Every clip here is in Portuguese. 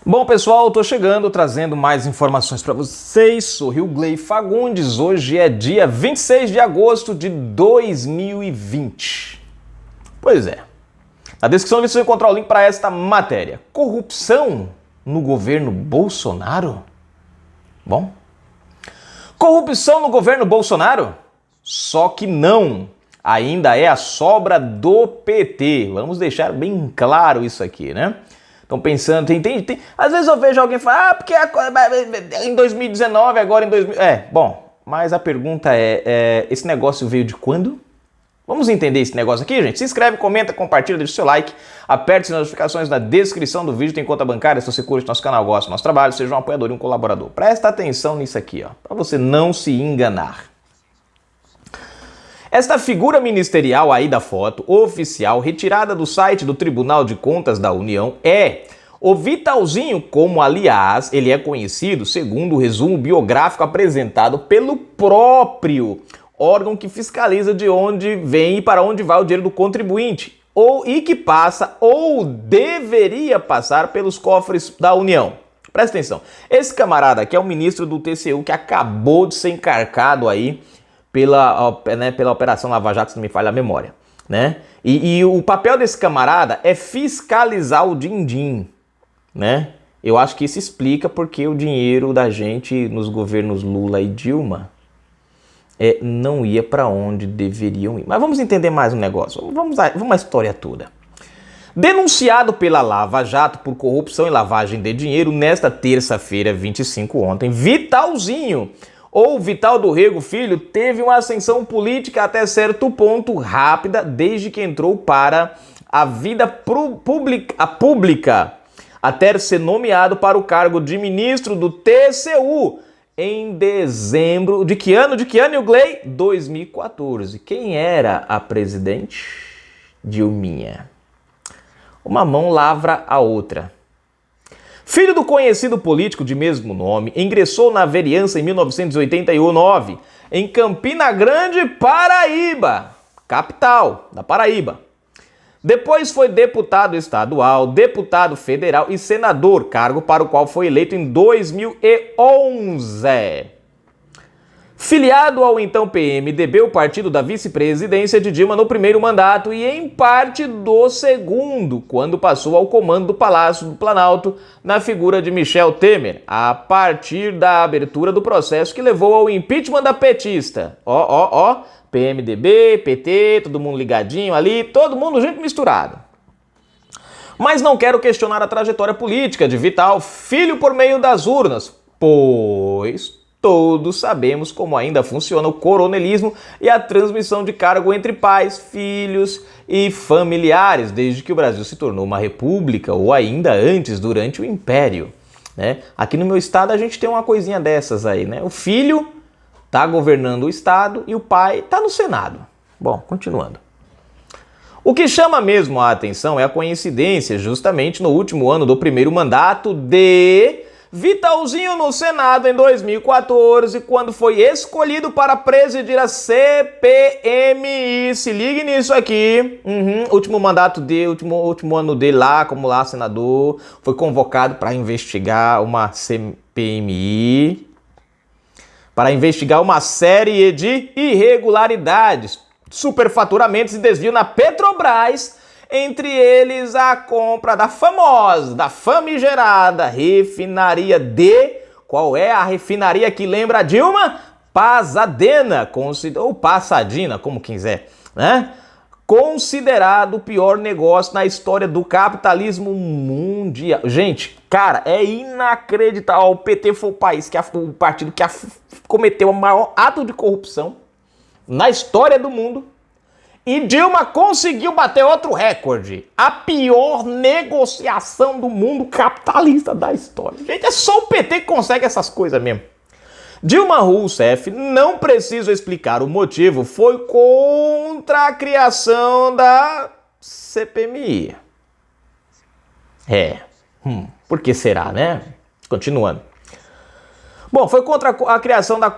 Bom, pessoal, eu tô chegando trazendo mais informações para vocês. Sou Rilgley Fagundes. Hoje é dia 26 de agosto de 2020. Pois é. Na descrição você vai encontrar o link para esta matéria. Corrupção no governo Bolsonaro? Bom. Corrupção no governo Bolsonaro? Só que não. Ainda é a sobra do PT. Vamos deixar bem claro isso aqui, né? Estão pensando, tem. Às vezes eu vejo alguém falar, porque em 2019, agora em 2000... bom, mas a pergunta esse negócio veio de quando? Vamos entender esse negócio aqui, gente? Se inscreve, comenta, compartilha, deixa o seu like, aperte as notificações na descrição do vídeo, tem conta bancária, se você curte nosso canal, gosta do nosso trabalho, seja um apoiador e um colaborador. Presta atenção nisso aqui, ó, para você não se enganar. Esta figura ministerial aí da foto, oficial, retirada do site do Tribunal de Contas da União, é o Vitalzinho, como aliás ele é conhecido segundo o resumo biográfico apresentado pelo próprio órgão que fiscaliza de onde vem e para onde vai o dinheiro do contribuinte, e que passa ou deveria passar pelos cofres da União. Presta atenção, esse camarada aqui é o ministro do TCU que acabou de ser encarcado aí pela Operação Lava Jato, se não me falha a memória, né? E o papel desse camarada é fiscalizar o din-din, né? Eu acho que isso explica porque o dinheiro da gente nos governos Lula e Dilma não ia para onde deveriam ir. Mas vamos entender mais um negócio, vamos à história toda. Denunciado pela Lava Jato por corrupção e lavagem de dinheiro, nesta terça-feira, 25 ontem, Vitalzinho, ou Vital do Rego Filho, teve uma ascensão política até certo ponto rápida desde que entrou para a vida pública, até ser nomeado para o cargo de ministro do TCU em dezembro de que ano, Rilgley? 2014. Quem era a presidente? Dilminha. Uma mão lavra a outra. Filho do conhecido político de mesmo nome, ingressou na vereança em 1989, em Campina Grande, Paraíba, capital da Paraíba. Depois foi deputado estadual, deputado federal e senador, cargo para o qual foi eleito em 2011. Filiado ao então PMDB, o partido da vice-presidência de Dilma no primeiro mandato e em parte do segundo, quando passou ao comando do Palácio do Planalto na figura de Michel Temer, a partir da abertura do processo que levou ao impeachment da petista. PMDB, PT, todo mundo ligadinho ali, todo mundo junto misturado. Mas não quero questionar a trajetória política de Vital Filho por meio das urnas, pois todos sabemos como ainda funciona o coronelismo e a transmissão de cargo entre pais, filhos e familiares, desde que o Brasil se tornou uma república ou ainda antes, durante o Império, né? Aqui no meu estado a gente tem uma coisinha dessas aí, né? O filho tá governando o estado e o pai tá no Senado. Bom, continuando. O que chama mesmo a atenção é a coincidência, justamente no último ano do primeiro mandato de Vitalzinho no Senado em 2014, quando foi escolhido para presidir a CPMI. Se ligue nisso aqui. Último mandato dele, último ano dele lá, como lá senador, foi convocado para investigar uma CPMI, para investigar uma série de irregularidades, superfaturamentos e desvio na Petrobras, entre eles a compra da famosa, da famigerada refinaria de... Qual é a refinaria que lembra a Dilma? Pasadena, ou Passadina, como quiser, né? Considerado o pior negócio na história do capitalismo mundial. Gente, cara, é inacreditável. O PT foi o partido que cometeu o maior ato de corrupção na história do mundo. E Dilma conseguiu bater outro recorde. A pior negociação do mundo capitalista da história. Gente, é só o PT que consegue essas coisas mesmo. Dilma Rousseff, não preciso explicar o motivo, foi contra a criação da CPMI. Por que será, né? Continuando. Bom, foi contra a criação da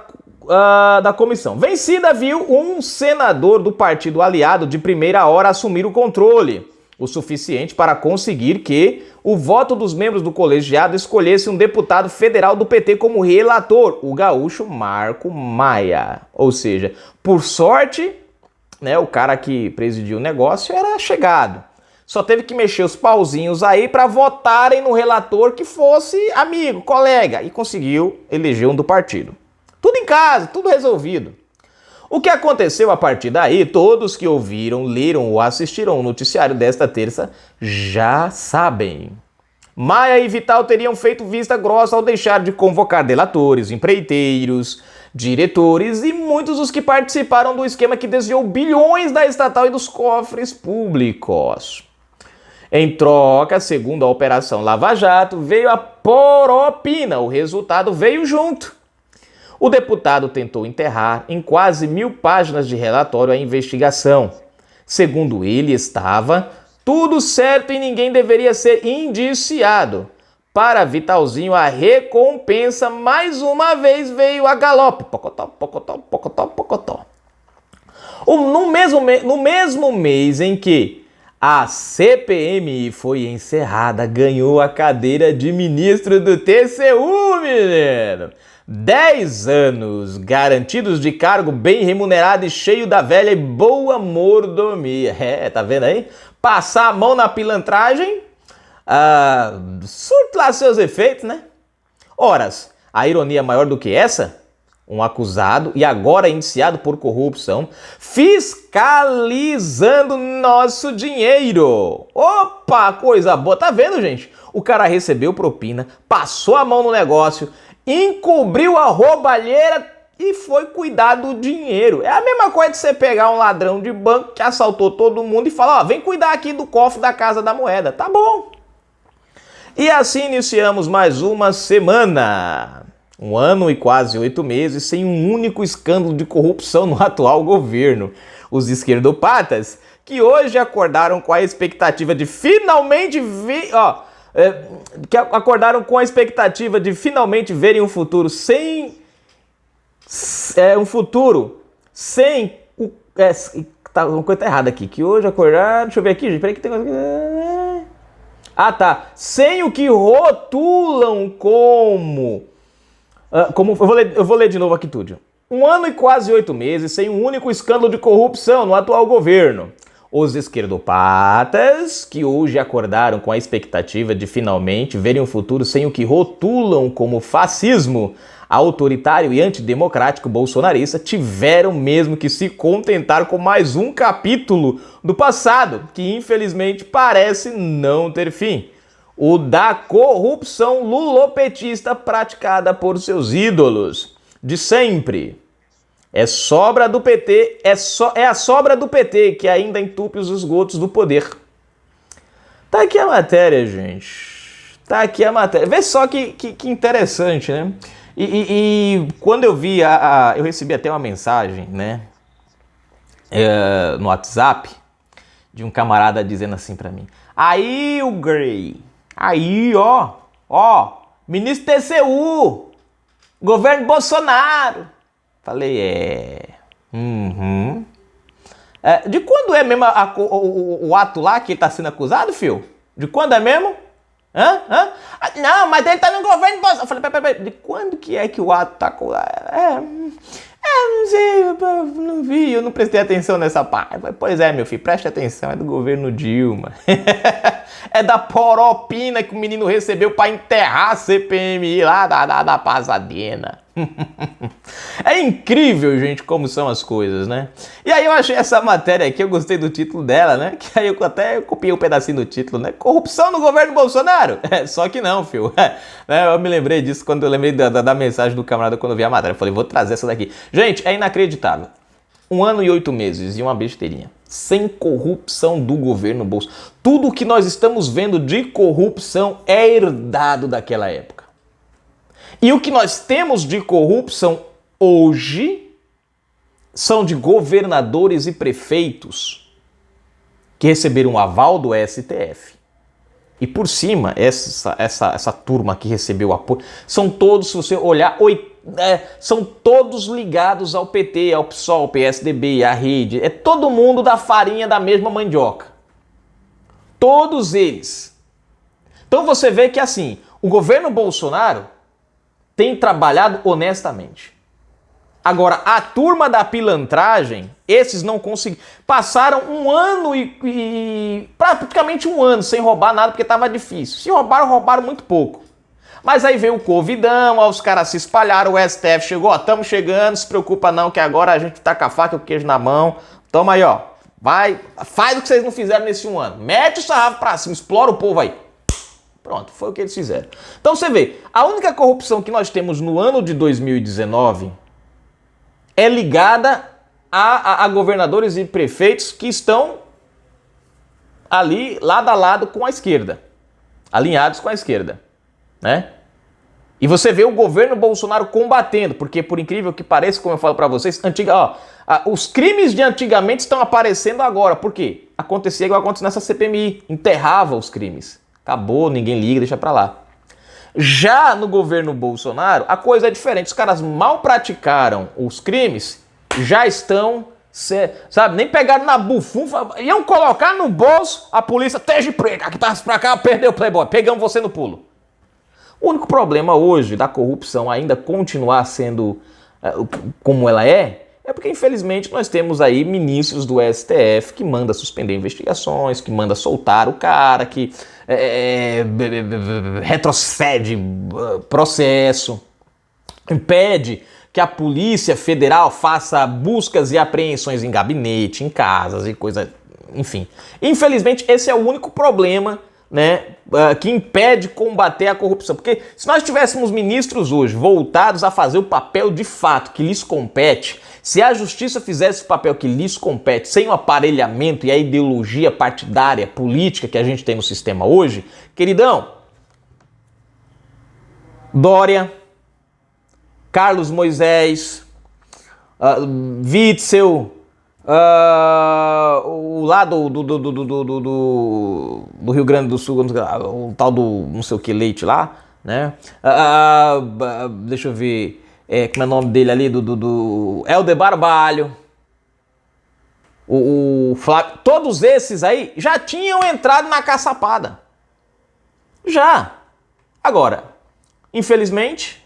comissão. Vencida viu um senador do partido aliado de primeira hora assumir o controle, o suficiente para conseguir que o voto dos membros do colegiado escolhesse um deputado federal do PT como relator, o gaúcho Marco Maia. Ou seja, por sorte, né, o cara que presidiu o negócio era chegado. Só teve que mexer os pauzinhos aí para votarem no relator que fosse amigo, colega, e conseguiu eleger um do partido. Tudo em casa, tudo resolvido. O que aconteceu a partir daí, todos que ouviram, leram ou assistiram o noticiário desta terça já sabem. Maia e Vital teriam feito vista grossa ao deixar de convocar delatores, empreiteiros, diretores e muitos dos que participaram do esquema que desviou bilhões da estatal e dos cofres públicos. Em troca, segundo a Operação Lava Jato, veio a poropina, o resultado veio junto. O deputado tentou enterrar em quase 1000 páginas de relatório a investigação. Segundo ele, estava tudo certo e ninguém deveria ser indiciado. Para Vitalzinho, a recompensa mais uma vez veio a galope. Pocotó, pocotó, pocotó, pocotó. No mesmo mês em que a CPMI foi encerrada, ganhou a cadeira de ministro do TCU, menino. 10 anos garantidos de cargo bem remunerado e cheio da velha e boa mordomia. Tá vendo aí? Passar a mão na pilantragem, surte lá seus efeitos, né? Horas, a ironia maior do que essa? Um acusado e agora indiciado por corrupção, fiscalizando nosso dinheiro. Opa, coisa boa. Tá vendo, gente? O cara recebeu propina, passou a mão no negócio, encobriu a roubalheira e foi cuidar do dinheiro. É a mesma coisa de você pegar um ladrão de banco que assaltou todo mundo e falar, ó, vem cuidar aqui do cofre da Casa da Moeda. Tá bom. E assim iniciamos mais uma semana. 1 ano e quase 8 meses sem um único escândalo de corrupção no atual governo. Os esquerdopatas, que hoje acordaram com a expectativa de finalmente verem um futuro sem tá uma coisa errada aqui, que hoje acordaram, deixa eu ver aqui, gente, peraí que tem sem o que rotulam como eu vou ler de novo aqui tudo. 1 ano e quase 8 meses sem um único escândalo de corrupção no atual governo. Os esquerdopatas, que hoje acordaram com a expectativa de finalmente verem um futuro sem o que rotulam como fascismo autoritário e antidemocrático bolsonarista, tiveram mesmo que se contentar com mais um capítulo do passado, que infelizmente parece não ter fim. O da corrupção lulopetista praticada por seus ídolos de sempre. É a sobra do PT que ainda entupe os esgotos do poder. Tá aqui a matéria, gente. Tá aqui a matéria. Vê só que interessante, né? E quando eu vi, eu recebi até uma mensagem, né? No WhatsApp, de um camarada dizendo assim pra mim. Aí o Grey... Aí, ministro TCU, governo Bolsonaro. Falei, de quando é mesmo o ato lá que ele tá sendo acusado, filho? De quando é mesmo? Não, mas ele tá no governo Bolsonaro. Eu falei, peraí, de quando que é que o ato tá acusado? Não sei, eu não vi, eu não prestei atenção nessa parte. Pois é, meu filho, preste atenção, é do governo Dilma. É da poropina que o menino recebeu pra enterrar a CPMI lá da Pasadena. É incrível, gente, como são as coisas, né? E aí eu achei essa matéria aqui, eu gostei do título dela, né? Que aí eu até copiei um pedacinho do título, né? Corrupção no governo Bolsonaro? Só que não, filho. Eu me lembrei disso quando eu lembrei da mensagem do camarada quando eu vi a matéria. Eu falei, vou trazer essa daqui. Gente, é inacreditável. 1 ano e 8 meses e uma besteirinha. Sem corrupção do governo Bolsonaro. Tudo que nós estamos vendo de corrupção é herdado daquela época. E o que nós temos de corrupção hoje são de governadores e prefeitos que receberam um aval do STF. E por cima, essa turma que recebeu apoio, são todos, se você olhar, são todos ligados ao PT, ao PSOL, ao PSDB, à Rede. É todo mundo da farinha da mesma mandioca. Todos eles. Então você vê que assim, o governo Bolsonaro tem trabalhado honestamente. Agora, a turma da pilantragem, esses não conseguiram. Passaram um ano praticamente um ano sem roubar nada porque estava difícil. Se roubaram, roubaram muito pouco. Mas aí veio o Covidão, ó, os caras se espalharam, o STF chegou, ó, estamos chegando, se preocupa não que agora a gente tá com a faca e o queijo na mão. Toma aí, ó, vai, faz o que vocês não fizeram nesse um ano. Mete o sarrafo pra cima, explora o povo aí. Pronto, foi o que eles fizeram. Então você vê, a única corrupção que nós temos no ano de 2019 é ligada a governadores e prefeitos que estão ali lado a lado com a esquerda, alinhados com a esquerda, né? E você vê o governo Bolsonaro combatendo, porque por incrível que pareça, como eu falo pra vocês, os crimes de antigamente estão aparecendo agora. Por quê? Acontecia igual aconteceu nessa CPMI, enterrava os crimes. Acabou, ninguém liga, deixa pra lá. Já no governo Bolsonaro, a coisa é diferente. Os caras mal praticaram os crimes, já estão, sabe, nem pegaram na bufunfa, iam colocar no bolso, a polícia, esteja preso, aqui passa pra cá, perdeu o Playboy, pegamos você no pulo. O único problema hoje da corrupção ainda continuar sendo como ela é porque infelizmente nós temos aí ministros do STF que manda suspender investigações, que manda soltar o cara, que retrocede processo, impede que a Polícia Federal faça buscas e apreensões em gabinete, em casas e coisa, enfim. Infelizmente esse é o único problema, né, que impede combater a corrupção. Porque se nós tivéssemos ministros hoje voltados a fazer o papel de fato que lhes compete, se a justiça fizesse o papel que lhes compete, sem o aparelhamento e a ideologia partidária, política que a gente tem no sistema hoje, queridão, Dória, Carlos Moisés, Witzel, o lá do Rio Grande do Sul, o tal do não sei o que Leite lá, né? Deixa eu ver, como é o nome dele ali, do Helder Barbalho, o Flávio, todos esses aí já tinham entrado na caçapada. Já. Agora, infelizmente,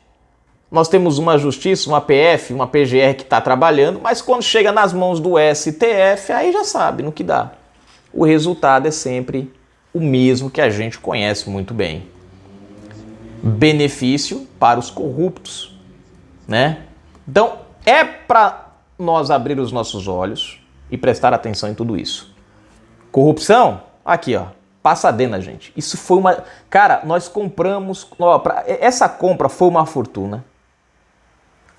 nós temos uma justiça, uma PF, uma PGR que está trabalhando, mas quando chega nas mãos do STF, aí já sabe no que dá. O resultado é sempre o mesmo que a gente conhece muito bem. Benefício para os corruptos, né? Então, é para nós abrir os nossos olhos e prestar atenção em tudo isso. Corrupção? Aqui, ó. Passadena, gente. Isso foi uma... Cara, nós compramos... Essa compra foi uma fortuna.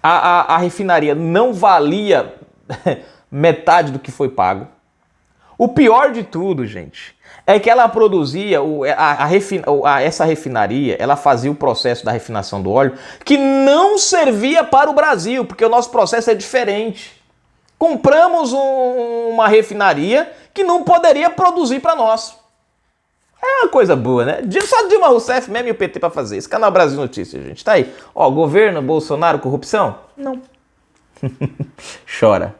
A refinaria não valia metade do que foi pago. O pior de tudo, gente, é que ela produzia, essa refinaria, ela fazia o processo da refinação do óleo que não servia para o Brasil, porque o nosso processo é diferente. Compramos uma refinaria que não poderia produzir para nós. É uma coisa boa, né? Só Dilma Rousseff mesmo e o PT para fazer. Esse canal Brasil Notícias, gente. Tá aí. Ó, governo, Bolsonaro, corrupção? Não. Chora.